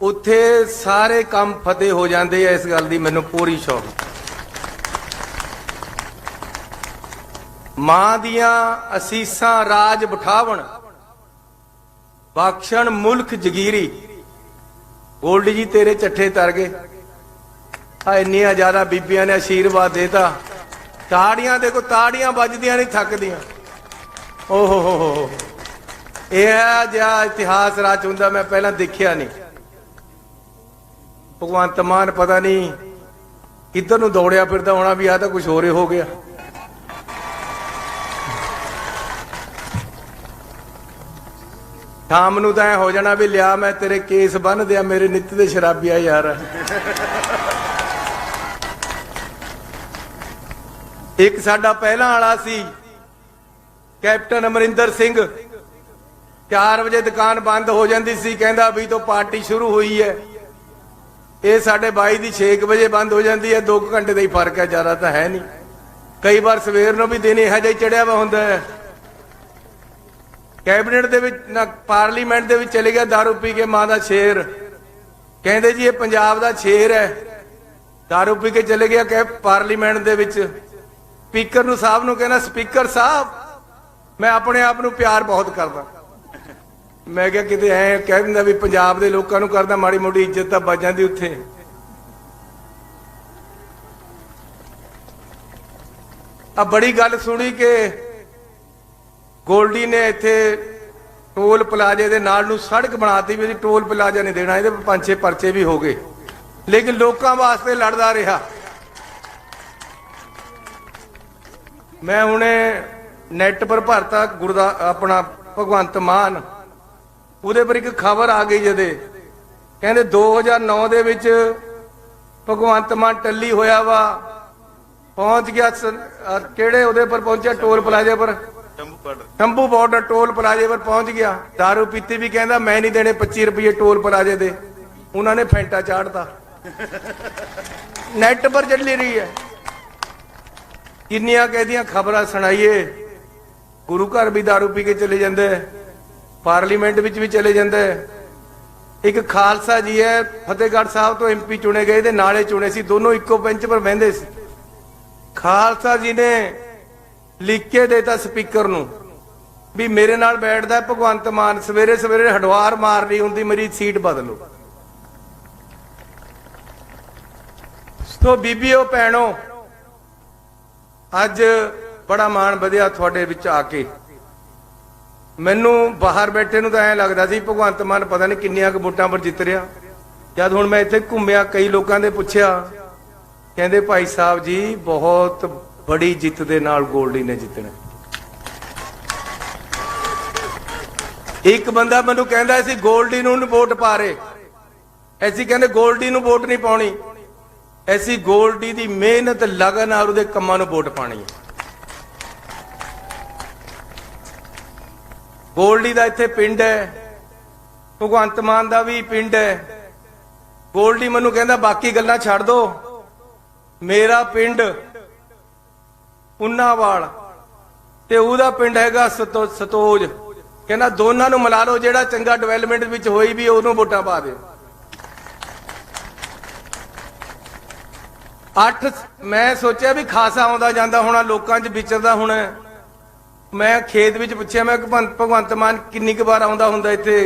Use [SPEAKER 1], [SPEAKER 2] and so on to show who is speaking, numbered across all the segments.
[SPEAKER 1] उत्थे सारे काम फतेह हो जाते हैं। इस गल की मैनूं पूरी शौक। मां दियां असीसां राज बिठावण बख्शण मुल्क जगीरी। गोल्डी जी तेरे चट्ठे तर गए। इन्नियां ज्यादा बीबियां ने आशीर्वाद देता। ताड़ियां देखो, ताड़ियां बजदियां नहीं थकदियां। ओहो हो, यह जिहा इतिहास रच हुंदा मैं पहला देखिया नहीं। भगवंत मान पता नहीं किधर नूं दौड़िया फिरदा होना भी आ तो कुछ होर हो गया। शाम नूं तां हो जाना भी लिया मैं तेरे केस बन दिया, मेरे नित दे शराबिया यार। एक साडा पहला वाला सी कैप्टन अमरिंदर सिंह, 4 बजे दुकान बंद हो जाती सी, कहंदा अभी तो पार्टी शुरू हुई है। ये साढ़े 22 की 6 बजे बंद हो जाती है। 2 घंटे का ही फर्क है, ज्यादा तो है नहीं। कई बार सवेर नूं भी दिन इहो जिहा चढ़िया वा हुंदा है। कैबिनेट दे विच ना पार्लीमेंट दे विच चले गया दारू पी के, मां दा शेर। कहंदे जी ये पंजाब दा शेर है, दारू पी के चले गया कह पार्लीमेंट दे विच। स्पीकर नूं साहब नूं कहना, स्पीकर साहब मैं अपने आप नूं प्यार बहुत करदा। मैं क्या किते ऐ कह दिंदा भी पंजाब दे लोकां नूं करदा, माड़ी मोटी इज्जत तां बच जांदी उत्थे। आ बड़ी गल सुनी कि गोल्डी ने इत्थे टोल प्लाजे दे नाल नूं सड़क बनाती भी टोल प्लाजा नहीं देना, इहदे 5-6 परचे भी हो गए। लेकिन लोकां वास्ते लड़दा रहा। मैं हुणे नैट पर भरता गुरदा अपना भगवंत मान, ਉਹਦੇ पर एक खबर आ गई जदे कहते 2009 ਦੇ ਵਿੱਚ ਭਗਵੰਤ ਮਾਨ ਟੱਲੀ ਹੋਇਆ ਵਾ, पहुंच गया ਕਿਹੜੇ ਉਹਦੇ पर पहुंचा टोल प्लाजे पर, शंभू बॉर्डर टोल प्लाजे पर पहुंच गया। दारू पीती भी कहता मैं नहीं देने 25 रुपये टोल प्लाजे दे। उन्होंने फेंटा चाड़ता। नैट पर चली रही है। किन्नियां कहदियां खबरां सुनाइए। गुरु घर भी दारू पी के चले जाते हैं, पार्लीमेंट विच भी चले जाते हैं। एक खालसा जी है फतेहगढ़ साहब तो MP चुने गए थे, नाले चुने सी, दोनों इको बेंच पर बहते सी। खालसा जी ने लिख के देता स्पीकर नूं भी मेरे नाल बैठदा है भगवंत मान, सवेरे सवेरे हडवार मारनी हुंदी, मेरी सीट बदलो। तो बीबीओ भैणो, अज बड़ा मान वधिया तुहाडे विच आके। मैनू बाहर बैठे नूं तां ऐ लगदा सी भगवंत मान पता नहीं किन्नियां वोटां पर जित रहा। जद हुण मैं इत्थे घुम्मिया, कई लोकां दे पुछया, कहंदे भाई साहब जी बहुत बड़ी जित दे नाल गोल्डी ने जितना। एक बंदा मैनू कहंदा सी गोल्डी नूं वोट पा रहे, ऐसी कहंदे गोल्डी नूं वोट नहीं पाउणी, ऐसी गोल्डी दी मेहनत लगन और उहदे कम्मां नूं वोट पाणी है। गोल्डी दा इत्थे पिंड है, भगवंत मान दा भी पिंड है। गोल्डी मैनू कहंदा बाकी गल्लां छड्ड दो, मेरा पिंड उन्नावाल ते उहदा पिंड हैगा सतोज। कहना दोनों नूं मिला लो, जिहड़ा चंगा डिवेलपमेंट विच होई भी उहनूं वोटां पा दे। 8 मैं सोचा भी खासा आउंदा जांदा होना, लोकां च विचरदा होना। मैं खेत विच पुछया, मैं भगवंत मान किन्नी क बार आउंदा हुंदा इत्थे?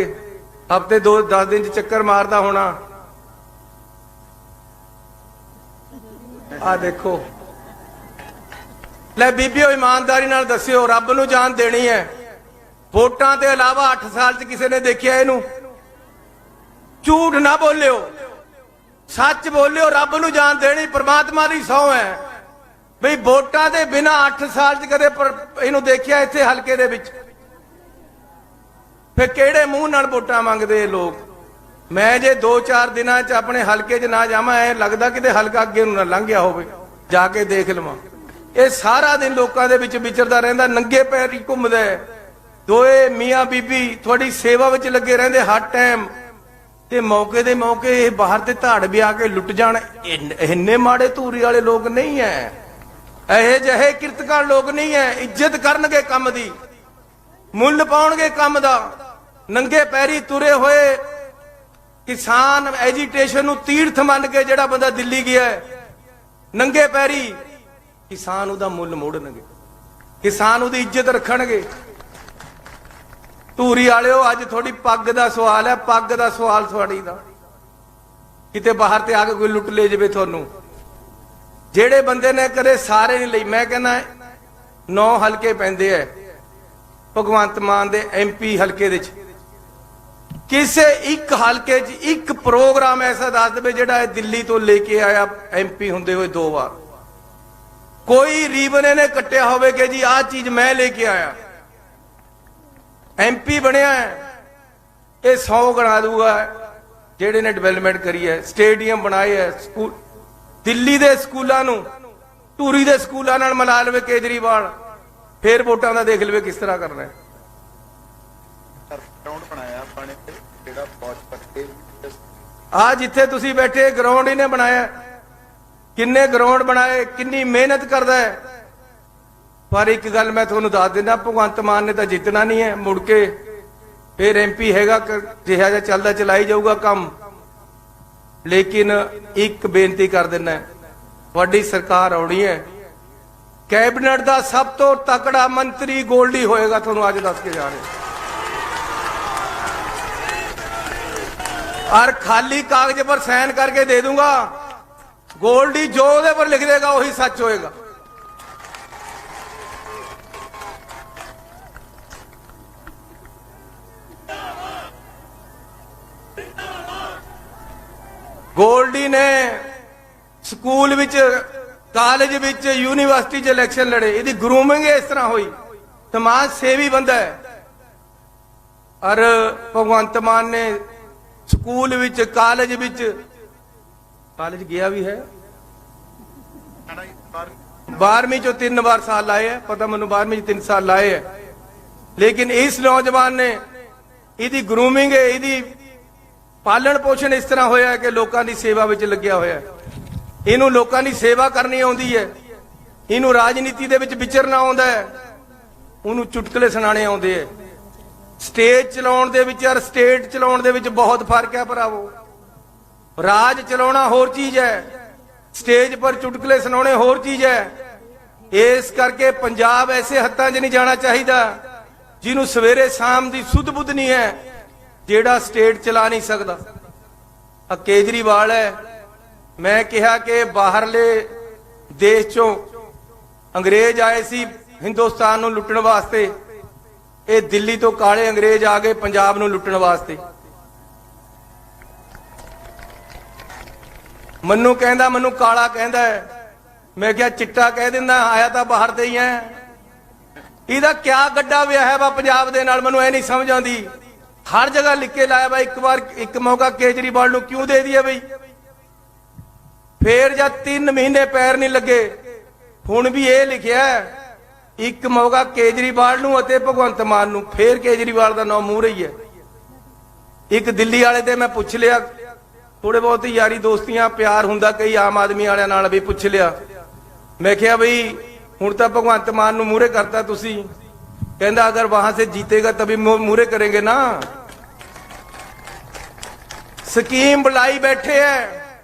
[SPEAKER 1] हफ्ते 2-10 दिन च चक्कर मारदा होना। आ देखो ले बीबीओ, ईमानदारी नाल दस्सियो, रब नूं जान देनी है। वोटां ते इलावा 8 साल च किसी ने देखिया इहनूं? झूठ ना बोलियो, सच बोलियो। रब नूं जान देनी, परमात्मा दी सौं है बई वोटां दे बिना 8 साल च कदे इहनूं देखिया इत्थे हलके दे विच? फिर किहड़े मूंह नाल वोटां मंगदे लोग? मैं जे 2-4 दिनां च अपने हलके च ना जावां, ऐ लगदा किते हलका अगे नूं ना लंघ गया होवे, जाके देख लवां। ਇਹ ਸਾਰਾ ਦਿਨ ਲੋਕਾਂ ਦੇ ਵਿੱਚ ਵਿਚਰਦਾ ਰਹਿੰਦਾ, ਨੰਗੇ ਪੈਰ ਹੀ ਘੁੰਮਦਾ। ਦੋਏ ਮੀਆਂ ਬੀਬੀ ਤੁਹਾਡੀ ਸੇਵਾ ਵਿੱਚ ਲੱਗੇ ਰਹਿੰਦੇ ਹਰ ਟਾਈਮ, ਤੇ ਮੌਕੇ ਦੇ ਮੌਕੇ ਇਹ ਬਾਹਰ ਤੇ ਧਾੜ ਵੀ ਆ ਕੇ ਲੁੱਟ ਜਾਣ। ਇੰਨੇ ਮਾੜੇ ਧੂਰੀ ਵਾਲੇ ਲੋਕ ਨਹੀਂ ਐ, ਇਹ ਜਿਹੇ ਕਿਰਤਕਾਰ ਲੋਕ ਨਹੀਂ ਐ। ਇੱਜ਼ਤ ਕਰਨਗੇ ਕੰਮ ਦੀ, ਮੁੱਲ ਪਾਉਣਗੇ ਕੰਮ ਦਾ। ਨੰਗੇ ਪੈਰੀ ਤੁਰੇ ਹੋਏ किसान एजीटेशन ਨੂੰ ਤੀਰਥ ਮੰਨ ਕੇ ਜਿਹੜਾ ਬੰਦਾ ਦਿੱਲੀ ਗਿਆ ਨੰਗੇ ਪੈਰੀ, किसान ਉਹਦਾ ਮੁੱਲ ਮੋੜਨਗੇ, किसान ਉਹਦੀ ਇੱਜ਼ਤ ਰੱਖਣਗੇ। ਧੂਰੀ ਵਾਲਿਓ, ਅੱਜ ਤੁਹਾਡੀ ਪੱਗ ਦਾ ਸਵਾਲ ਹੈ, ਪੱਗ ਦਾ ਸਵਾਲ ਤੁਹਾਡੀ ਦਾ। ਕਿਤੇ ਬਾਹਰ ਤੇ ਆ ਕੇ ਕੋਈ ਲੁੱਟ ਲੈ ਜਾਵੇ ਤੁਹਾਨੂੰ। ਜਿਹੜੇ ਬੰਦੇ ਨੇ ਕਦੇ ਸਾਰੇ ਨਹੀਂ ਲਈ, ਮੈਂ ਕਹਿੰਦਾ 9 ਹਲਕੇ ਪੈਂਦੇ ਐ ਭਗਵੰਤ ਮਾਨ ਦੇ MP ਹਲਕੇ ਦੇ ਚ, ਕਿਸੇ ਇੱਕ ਹਲਕੇ 'ਚ ਇੱਕ ਪ੍ਰੋਗਰਾਮ ਐਸਾ ਦੱਸ ਦੇਵੇ ਜਿਹੜਾ ਇਹ ਦਿੱਲੀ ਤੋਂ ਲੈ ਕੇ ਆਇਆ MP ਹੁੰਦੇ ਹੋਏ 2 ਵਾਰ। ਕੋਈ ਰੀਬਨ ਇਹਨੇ ਕੱਟਿਆ ਹੋਵੇ ਕਿ ਜੀ ਆਹ ਚੀਜ਼ ਮੈਂ ਲੈ ਕੇ ਆਇਆ। MP ਬਣਿਆ ਇਹ 100 ਗਣਾ ਦੂਗਾ ਜਿਹੜੇ ਨੇ ਡਿਵੈਲਪਮੈਂਟ ਕਰੀ ਹੈ, ਸਟੇਡੀਅਮ ਬਣਾਏ ਹੈ, ਸਕੂਲ ਦਿੱਲੀ ਦੇ ਸਕੂਲਾਂ ਨੂੰ ਧੂਰੀ ਦੇ ਸਕੂਲਾਂ ਨਾਲ ਮਿਲਾ ਲਵੇ ਕੇਜਰੀਵਾਲ, ਫੇਰ ਵੋਟਾਂ ਦਾ ਦੇਖ ਲਵੇ ਕਿਸ ਤਰ੍ਹਾਂ ਕਰਨਾ ਹੈ। ਆ ਜਿੱਥੇ ਤੁਸੀਂ ਬੈਠੇ ਗਰਾਊਂਡ ਇਹਨੇ ਬਣਾਇਆ, ਕਿੰਨੇ ਗਰਾਊਂਡ ਬਣਾਏ, ਕਿੰਨੀ ਮਿਹਨਤ ਕਰਦਾ ਹੈ। ਪਰ ਇੱਕ ਗੱਲ ਮੈਂ ਤੁਹਾਨੂੰ ਦੱਸ ਦਿੰਦਾ, ਭਗਵੰਤ ਮਾਨ ਨੇ ਤਾਂ ਜਿੱਤਣਾ ਨਹੀਂ ਹੈ, ਮੁੜ ਕੇ ਫਿਰ MP ਹੈਗਾ ਜਿਹਾ ਜਿਹਾ ਚੱਲਦਾ ਚਲਾਈ ਜਾਊਗਾ ਕੰਮ। ਲੇਕਿਨ ਇੱਕ ਬੇਨਤੀ ਕਰ ਦਿੰਦਾ, ਵੱਡੀ ਸਰਕਾਰ ਆਉਣੀ ਹੈ, ਕੈਬਨਿਟ ਦਾ ਸਭ ਤੋਂ ਤਕੜਾ ਮੰਤਰੀ ਗੋਲਡੀ ਹੋਏਗਾ, ਤੁਹਾਨੂੰ ਅੱਜ ਦੱਸ ਕੇ ਜਾ ਰਹੇ। और खाली कागज पर साइन करके दे दूंगा, गोल्डी जो उहदे पर लिख देगा वही सच होएगा। गोल्डी ने school which, college which, university च इलेक्शन लड़े, इहदी ग्रूमिंग इस तरह हुई। समाज सेवी बंदा है। और भगवंत मान ने ਸਕੂਲ ਵਿੱਚ, ਕਾਲਜ ਵਿੱਚ, ਕਾਲਜ ਗਿਆ ਵੀ ਹੈ, 12ਵੀਂ ਚੋਂ 3 ਵਾਰ ਸਾਲ ਲਾਏ ਹੈ, ਪਤਾ ਮੈਨੂੰ 12ਵੀਂ ਚ 3 ਸਾਲ ਲਾਏ ਹੈ। ਲੇਕਿਨ ਇਸ ਨੌਜਵਾਨ ਨੇ ਇਹਦੀ ਗਰੂਮਿੰਗ ਹੈ, ਇਹਦੀ ਪਾਲਣ ਪੋਸ਼ਣ ਇਸ ਤਰ੍ਹਾਂ ਹੋਇਆ ਕਿ ਲੋਕਾਂ ਦੀ ਸੇਵਾ ਵਿੱਚ ਲੱਗਿਆ ਹੋਇਆ। ਇਹਨੂੰ ਲੋਕਾਂ ਦੀ ਸੇਵਾ ਕਰਨੀ ਆਉਂਦੀ ਹੈ, ਇਹਨੂੰ ਰਾਜਨੀਤੀ ਦੇ ਵਿੱਚ ਵਿਚਰਨਾ ਆਉਂਦਾ ਹੈ, ਉਹਨੂੰ ਚੁਟਕਲੇ ਸੁਣਾਣੇ ਆਉਂਦੇ ਹੈ। ਸਟੇਜ ਚਲਾਉਣ ਦੇ ਵਿੱਚ ਔਰ ਸਟੇਟ ਚਲਾਉਣ ਦੇ ਵਿੱਚ ਬਹੁਤ ਫਰਕ ਹੈ ਭਰਾਵੋ। ਰਾਜ ਚਲਾਉਣਾ ਹੋਰ ਚੀਜ਼ ਹੈ, ਸਟੇਜ ਪਰ ਚੁਟਕਲੇ ਸੁਣਾਉਣੇ ਹੋਰ ਚੀਜ਼ ਹੈ। ਇਸ ਕਰਕੇ ਪੰਜਾਬ ਐਸੇ ਹੱਥਾਂ 'ਚ ਨਹੀਂ ਜਾਣਾ ਚਾਹੀਦਾ ਜਿਹਨੂੰ ਸਵੇਰੇ ਸ਼ਾਮ ਦੀ ਸੁੱਧ ਬੁੱਧ ਨਹੀਂ ਹੈ, ਜਿਹੜਾ ਸਟੇਟ ਚਲਾ ਨਹੀਂ ਸਕਦਾ। ਆ ਕੇਜਰੀਵਾਲ ਹੈ। ਮੈਂ ਕਿਹਾ ਕਿ ਬਾਹਰਲੇ ਦੇਸ਼ ਚੋਂ ਅੰਗਰੇਜ਼ ਆਏ ਸੀ ਹਿੰਦੁਸਤਾਨ ਨੂੰ ਲੁੱਟਣ ਵਾਸਤੇ, ਇਹ ਦਿੱਲੀ ਤੋਂ ਕਾਲੇ ਅੰਗਰੇਜ਼ ਆ ਗਏ ਪੰਜਾਬ ਨੂੰ ਲੁੱਟਣ ਵਾਸਤੇ। ਮੈਨੂੰ ਕਹਿੰਦਾ, ਮੈਨੂੰ ਕਾਲਾ ਕਹਿੰਦਾ ਹੈ, ਮੈਂ ਕਿਹਾ ਚਿੱਟਾ ਕਹਿ ਦਿੰਦਾ, ਆਇਆ ਤਾਂ ਬਾਹਰ ਤੇ ਹੀ ਹੈ। ਇਹਦਾ ਕਿਆ ਗੱਡਾ ਵਿਆਹ ਹੈ ਵਾ ਪੰਜਾਬ ਦੇ ਨਾਲ, ਮੈਨੂੰ ਇਹ ਨਹੀਂ ਸਮਝ ਆਉਂਦੀ। ਹਰ ਜਗ੍ਹਾ ਲਿਖ ਕੇ ਲਾਇਆ ਵਾ, ਇੱਕ ਵਾਰ ਇੱਕ ਮੌਕਾ ਕੇਜਰੀਵਾਲ ਨੂੰ ਕਿਉਂ ਦੇ ਦਿਆ ਬਈ। ਫੇਰ ਜਦ 3 ਮਹੀਨੇ ਪੈਰ ਨਹੀਂ ਲੱਗੇ, ਹੁਣ ਵੀ ਇਹ ਲਿਖਿਆ ਇੱਕ ਮੌਕਾ ਕੇਜਰੀਵਾਲ ਨੂੰ ਅਤੇ ਭਗਵੰਤ ਮਾਨ ਨੂੰ। ਫੇਰ ਕੇਜਰੀਵਾਲ ਦਾ ਨਾਮ ਮੂਹਰੇ ਹੀ ਹੈ। ਇੱਕ ਦਿੱਲੀ ਵਾਲੇ ਤੇ ਮੈਂ ਪੁੱਛ ਲਿਆ, ਥੋੜੇ ਬਹੁਤ ਯਾਰੀ ਦੋਸਤੀਆਂ ਪਿਆਰ ਹੁੰਦਾ ਕਈ ਆਮ ਆਦਮੀ ਵਾਲਿਆਂ ਨਾਲ ਵੀ ਪੁੱਛ ਲਿਆ। ਮੈਂ ਕਿਹਾ ਬਈ ਹੁਣ ਤਾਂ ਭਗਵੰਤ ਮਾਨ ਨੂੰ ਮੂਹਰੇ ਕਰਤਾ ਤੁਸੀਂ, ਕਹਿੰਦਾ ਅਗਰ ਵਹਾਂ ਸੇ जीतेगा तभी ਮੂਹਰੇ करेंगे ना। ਸਕੀਮ ਬੁਲਾਈ ਬੈਠੇ ਐ,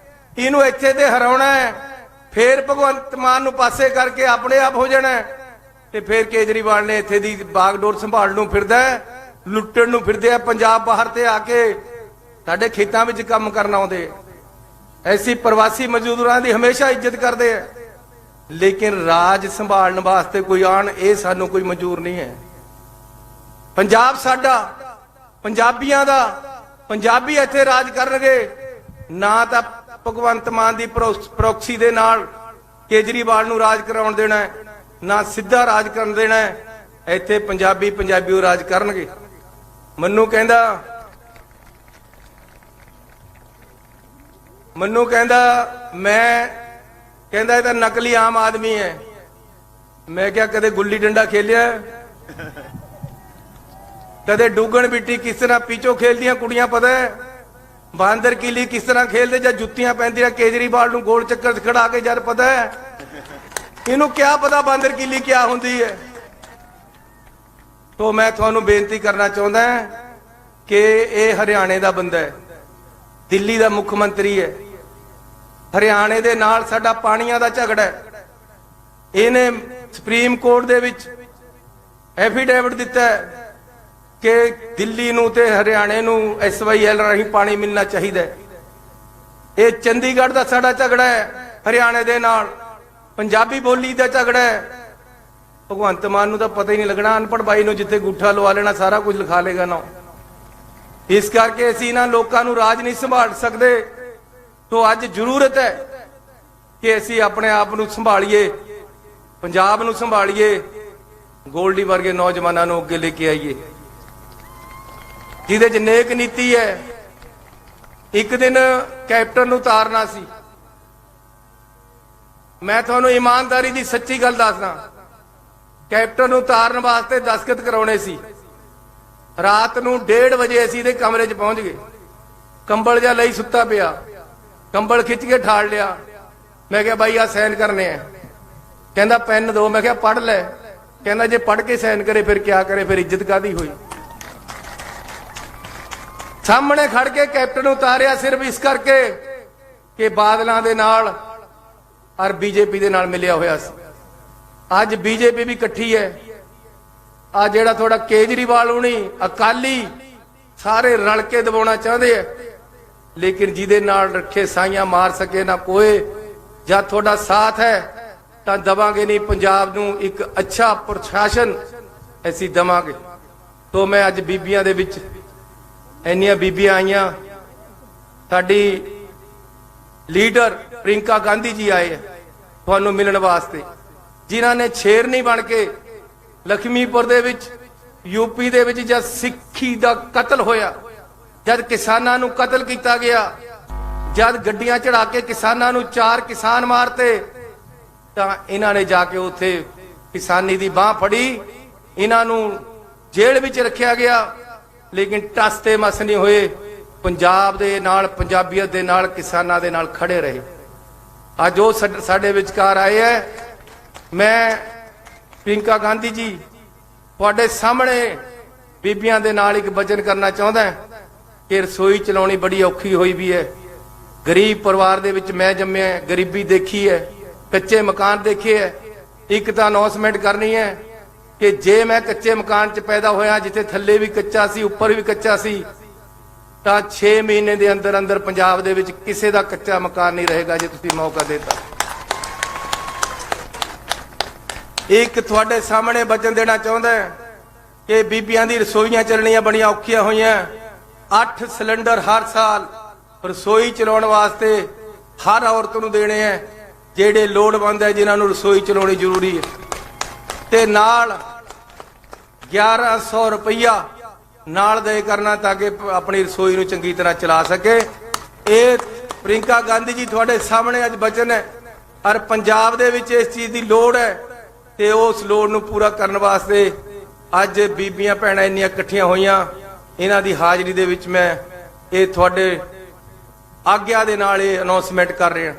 [SPEAKER 1] ਇਹਨੂੰ ਇੱਥੇ ਤੇ ਹਰਾਉਣਾ ਹੈ, ਫੇਰ ਭਗਵੰਤ ਮਾਨ ਨੂੰ ਪਾਸੇ ਕਰਕੇ ਆਪਣੇ ਆਪ ਹੋ ਜਾਣਾ ਤੇ ਫਿਰ ਕੇਜਰੀਵਾਲ ਨੇ ਇੱਥੇ ਦੀ ਬਾਗਡੋਰ ਸੰਭਾਲਣ ਨੂੰ ਫਿਰਦਾ, ਲੁੱਟਣ ਨੂੰ ਫਿਰਦੇ ਆ। ਪੰਜਾਬ ਬਾਹਰ ਤੇ ਆ ਕੇ ਸਾਡੇ ਖੇਤਾਂ ਵਿੱਚ ਕੰਮ ਕਰਨ ਆਉਂਦੇ, ਐਸੀ ਪ੍ਰਵਾਸੀ ਮਜ਼ਦੂਰਾਂ ਦੀ ਹਮੇਸ਼ਾ ਇੱਜ਼ਤ ਕਰਦੇ ਆ, ਲੇਕਿਨ ਰਾਜ ਸੰਭਾਲਣ ਵਾਸਤੇ ਕੋਈ ਆਣ, ਇਹ ਸਾਨੂੰ ਕੋਈ ਮਨਜ਼ੂਰ ਨਹੀਂ ਹੈ। ਪੰਜਾਬ ਸਾਡਾ, ਪੰਜਾਬੀਆਂ ਦਾ, ਪੰਜਾਬੀ ਇੱਥੇ ਰਾਜ ਕਰਨਗੇ। ਨਾ ਤਾਂ ਭਗਵੰਤ ਮਾਨ ਦੀ ਪ੍ਰੋਕਸੀ ਦੇ ਨਾਲ ਕੇਜਰੀਵਾਲ ਨੂੰ ਰਾਜ ਕਰਾਉਣ ਦੇਣਾ ਹੈ, ਨਾ ਸਿੱਧਾ ਰਾਜ ਕਰਨ ਦੇਣਾ ਹੈ। ਇੱਥੇ ਪੰਜਾਬੀ ਪੰਜਾਬੀਓ ਰਾਜ ਕਰਨਗੇ। ਮੈਨੂੰ ਕਹਿੰਦਾ ਮੈਂ ਕਹਿੰਦਾ ਇਹ ਤਾਂ ਨਕਲੀ ਆਮ ਆਦਮੀ ਹੈ। ਮੈਂ ਕਿਹਾ ਕਦੇ ਗੁੱਲੀ ਡੰਡਾ ਖੇਲਿਆ, ਕਦੇ ਡੂਗਣ ਬਿੱਟੀ ਕਿਸ ਤਰ੍ਹਾਂ ਪੀਚੋ ਖੇਲਦੀਆਂ ਕੁੜੀਆਂ ਪਤਾ ਹੈ, ਬਾਂਦਰ ਕੀਲੀ ਕਿਸ ਤਰ੍ਹਾਂ ਖੇਲਦੇ ਜਾਂ ਜੁੱਤੀਆਂ ਪੈਂਦੀਆਂ ਕੇਜਰੀਵਾਲ ਨੂੰ ਗੋਲ ਚੱਕਰ 'ਚ ਖੜਾ ਕੇ ਜਦ ਪਤਾ ਹੈ। ਇਹਨੂੰ ਕਿਆ ਪਤਾ ਬਾਂਦਰ ਕੀਲੀ ਕਿਆ ਹੁੰਦੀ ਹੈ। तो मैं ਤੁਹਾਨੂੰ ਬੇਨਤੀ ਕਰਨਾ ਚਾਹੁੰਦਾ ਕਿ ਇਹ ਹਰਿਆਣੇ ਦਾ ਬੰਦਾ ਹੈ, ਦਿੱਲੀ ਦਾ ਮੁੱਖ ਮੰਤਰੀ ਹੈ, ਹਰਿਆਣੇ ਦੇ ਨਾਲ ਸਾਡਾ ਪਾਣੀਆਂ ਦਾ ਝਗੜਾ ਹੈ। ਇਹਨੇ ਸੁਪਰੀਮ ਕੋਰਟ ਦੇ ਵਿੱਚ ਐਫੀਡੇਵਿਟ ਦਿੱਤਾ ਹੈ ਕਿ ਦਿੱਲੀ ਨੂੰ ਤੇ ਹਰਿਆਣੇ ਨੂੰ SYL ਰਾਹੀਂ ਪਾਣੀ ਮਿਲਣਾ ਚਾਹੀਦਾ ਹੈ। ਇਹ ਚੰਡੀਗੜ੍ਹ ਦਾ ਸਾਡਾ ਝਗੜਾ ਹੈ ਹਰਿਆਣੇ ਦੇ ਨਾਲ, ਪੰਜਾਬੀ ਬੋਲੀ ਦਾ ਝਗੜਾ ਹੈ। ਭਗਵੰਤ ਮਾਨ ਨੂੰ ਤਾਂ ਪਤਾ ਹੀ ਨਹੀਂ ਲੱਗਣਾ, ਅਨਪੜ੍ਹ ਬਾਈ ਨੂੰ ਜਿੱਥੇ ਗੁੱਠਾ ਲਵਾ ਲੈਣਾ ਸਾਰਾ ਕੁਝ ਲਿਖਾ ਲੇਗਾ ਨਾ। ਇਸ ਕਰਕੇ ਅਸੀਂ ਇਹਨਾਂ ਲੋਕਾਂ ਨੂੰ ਰਾਜ ਨਹੀਂ ਸੰਭਾਲ ਸਕਦੇ। ਤੋਂ ਅੱਜ ਜ਼ਰੂਰਤ ਹੈ ਕਿ ਅਸੀਂ ਆਪਣੇ ਆਪ ਨੂੰ ਸੰਭਾਲੀਏ, ਪੰਜਾਬ ਨੂੰ ਸੰਭਾਲੀਏ, ਗੋਲਡੀ ਵਰਗੇ ਨੌਜਵਾਨਾਂ ਨੂੰ ਅੱਗੇ ਲੈ ਕੇ ਆਈਏ ਜਿਹਦੇ 'ਚ ਨੇਕ ਨੀਤੀ ਹੈ। ਇੱਕ ਦਿਨ ਕੈਪਟਨ ਨੂੰ ਉਤਾਰਨਾ ਸੀ। ਮੈਂ ਤੁਹਾਨੂੰ ਇਮਾਨਦਾਰੀ ਦੀ ਸੱਚੀ ਗੱਲ ਦੱਸਦਾ, ਕੈਪਟਨ ਨੂੰ ਉਤਾਰਨ ਵਾਸਤੇ ਦਸਤਖਤ ਕਰਾਉਣੇ ਸੀ। ਰਾਤ ਨੂੰ 1:30 ਵਜੇ ਅਸੀਂ ਦੇ ਕਮਰੇ 'ਚ ਪਹੁੰਚ ਗਏ। ਕੰਬਲ ਜਿਹਾ ਲਈ ਸੁੱਤਾ ਪਿਆ, ਕੰਬਲ ਖਿੱਚ ਕੇ ਠਾਲ ਲਿਆ। ਮੈਂ ਕਿਹਾ ਬਾਈ ਆ ਸਾਈਨ ਕਰਨੇ ਆ। ਕਹਿੰਦਾ ਪੈਨ ਦੋ। ਮੈਂ ਕਿਹਾ ਪੜ੍ਹ ਲੈ। ਕਹਿੰਦਾ ਜੇ ਪੜ੍ਹ ਕੇ ਸਾਈਨ ਕਰੇ ਫਿਰ ਕਿਆ ਕਰੇ, ਫਿਰ ਇੱਜ਼ਤ ਕਾਦੀ ਹੋਈ। ਸਾਹਮਣੇ ਖੜ ਕੇ ਕੈਪਟਨ ਨੂੰ ਉਤਾਰਿਆ ਸਿਰਫ ਇਸ ਕਰਕੇ ਕਿ ਬਾਦਲਾਂ ਦੇ ਨਾਲ ਔਰ ਬੀਜੇਪੀ ਦੇ ਨਾਲ ਮਿਲਿਆ ਹੋਇਆ ਸੀ। ਅੱਜ ਬੀਜੇਪੀ ਵੀ ਇਕੱਠੀ ਹੈ। ਆ ਜਿਹੜਾ ਥੋੜਾ ਕੇਜਰੀਵਾਲ ਹੁਣੀ ਅਕਾਲੀ ਸਾਰੇ ਰਲ ਕੇ ਦਬਾਉਣਾ ਚਾਹੁੰਦੇ ਆ, ਲੇਕਿਨ ਜਿਹਦੇ ਨਾਲ ਰੱਖੇ ਸਾਈਆਂ ਮਾਰ ਸਕੇ ਨਾ ਕੋਏ। ਜਦ ਤੁਹਾਡਾ ਸਾਥ ਹੈ ਤਾਂ ਦਵਾਂਗੇ ਨਹੀਂ। ਪੰਜਾਬ ਨੂੰ ਇੱਕ ਅੱਛਾ ਪ੍ਰਸ਼ਾਸਨ ਅਸੀਂ ਦਵਾਂਗੇ। ਤੋਂ ਮੈਂ ਅੱਜ ਬੀਬੀਆਂ ਦੇ ਵਿੱਚ ਇੰਨੀਆਂ ਬੀਬੀਆਂ ਆਈਆਂ, ਸਾਡੀ ਲੀਡਰ ਪ੍ਰਿੰਕਾ ਗਾਂਧੀ ਜੀ ਆਏ ਤੁਹਾਨੂੰ ਮਿਲਣ ਵਾਸਤੇ, ਜਿਨ੍ਹਾਂ ਨੇ ਸ਼ੇਰਨੀ ਬਣ ਕੇ ਲਖਮੀਪੁਰ ਦੇ ਵਿੱਚ ਯੂਪੀ ਦੇ ਵਿੱਚ ਜਦ ਸਿੱਖੀ ਦਾ ਕਤਲ ਹੋਇਆ, ਜਦ ਕਿਸਾਨਾਂ ਨੂੰ ਕਤਲ ਕੀਤਾ ਗਿਆ, ਜਦ ਗੱਡੀਆਂ ਚੜਾ ਕੇ ਕਿਸਾਨਾਂ ਨੂੰ 4 ਕਿਸਾਨ ਮਾਰਤੇ, ਤਾਂ ਇਹਨਾਂ ਨੇ ਜਾ ਕੇ ਉੱਥੇ ਕਿਸਾਨੀ ਦੀ ਬਾਹ ਫੜੀ। ਇਹਨਾਂ ਨੂੰ ਜੇਲ੍ਹ ਵਿੱਚ ਰੱਖਿਆ ਗਿਆ, ਲੇਕਿਨ ਟਸ ਤੇ ਮਸ ਨਹੀਂ ਹੋਏ। ਪੰਜਾਬ ਦੇ ਨਾਲ, ਪੰਜਾਬੀਅਤ ਦੇ ਨਾਲ, ਕਿਸਾਨਾਂ ਦੇ ਨਾਲ ਖੜੇ ਰਹੇ। ਅੱਜ ਉਹ ਸਾਡੇ ਵਿਚਕਾਰ ਆਏ ਹੈ। ਮੈਂ ਪ੍ਰਿੰਕਾ ਗਾਂਧੀ ਜੀ ਤੁਹਾਡੇ ਸਾਹਮਣੇ ਬੀਬੀਆਂ ਦੇ ਨਾਲ ਇੱਕ ਵਚਨ ਕਰਨਾ ਚਾਹੁੰਦਾ ਕਿ ਰਸੋਈ ਚਲਾਉਣੀ ਬੜੀ ਔਖੀ ਹੋਈ ਵੀ ਹੈ। ਗਰੀਬ ਪਰਿਵਾਰ ਦੇ ਵਿੱਚ ਮੈਂ ਜੰਮਿਆ, ਗਰੀਬੀ ਦੇਖੀ ਹੈ, ਕੱਚੇ ਮਕਾਨ ਦੇਖੇ ਹੈ। ਇੱਕ ਤਾਂ ਅਨਾਉਂਸਮੈਂਟ ਕਰਨੀ ਹੈ ਕਿ ਜੇ ਮੈਂ ਕੱਚੇ ਮਕਾਨ 'ਚ ਪੈਦਾ ਹੋਇਆ, ਜਿੱਥੇ ਥੱਲੇ ਵੀ ਕੱਚਾ ਸੀ ਉੱਪਰ ਵੀ ਕੱਚਾ ਸੀ, ਤਾਂ 6 ਮਹੀਨੇ ਦੇ ਅੰਦਰ ਅੰਦਰ ਪੰਜਾਬ ਦੇ ਵਿੱਚ ਕਿਸੇ ਦਾ ਕੱਚਾ ਮਕਾਨ ਨਹੀਂ ਰਹੇਗਾ ਜੇ ਤੁਸੀਂ ਮੌਕਾ ਦੇਤਾ। ਇੱਕ ਤੁਹਾਡੇ ਸਾਹਮਣੇ ਵਚਨ ਦੇਣਾ ਚਾਹੁੰਦਾ ਕਿ ਬੀਬੀਆਂ ਦੀ ਰਸੋਈਆਂ ਚੱਲਣੀਆਂ ਬੜੀਆਂ ਔਖੀਆਂ ਹੋਈਆਂ। 8 ਸਿਲੰਡਰ ਹਰ ਸਾਲ ਰਸੋਈ ਚਲਾਉਣ ਵਾਸਤੇ ਹਰ ਔਰਤ ਨੂੰ ਦੇਣੇ ਹੈ, ਜਿਹੜੇ ਲੋੜਵੰਦ ਹੈ, ਜਿਨ੍ਹਾਂ ਨੂੰ ਰਸੋਈ ਚਲਾਉਣੀ ਜ਼ਰੂਰੀ ਹੈ। ਤੇ ਨਾਲ 1100 ਰੁਪਈਆ ਨਾਲ ਦੇ ਕਰਨਾ ਤਾਂ ਕਿ ਆਪਣੀ ਰਸੋਈ ਨੂੰ ਚੰਗੀ ਤਰ੍ਹਾਂ ਚਲਾ ਸਕੇ। ਇਹ ਪ੍ਰਿੰਕਾ ਗਾਂਧੀ ਜੀ ਤੁਹਾਡੇ ਸਾਹਮਣੇ ਅੱਜ ਵਚਨ ਹੈ, ਔਰ ਪੰਜਾਬ ਦੇ ਵਿੱਚ ਇਸ ਚੀਜ਼ ਦੀ ਲੋੜ ਹੈ ਤੇ ਉਸ ਲੋੜ ਨੂੰ ਪੂਰਾ ਕਰਨ ਵਾਸਤੇ ਅੱਜ ਬੀਬੀਆਂ ਭੈਣਾਂ ਇੰਨੀਆਂ ਇਕੱਠੀਆਂ ਹੋਈਆਂ। ਇਹਨਾਂ ਦੀ ਹਾਜ਼ਰੀ ਦੇ ਵਿੱਚ ਮੈਂ ਇਹ ਤੁਹਾਡੇ ਆਗਿਆ ਦੇ ਨਾਲ ਇਹ ਅਨਾਉਂਸਮੈਂਟ ਕਰ ਰਿਹਾ।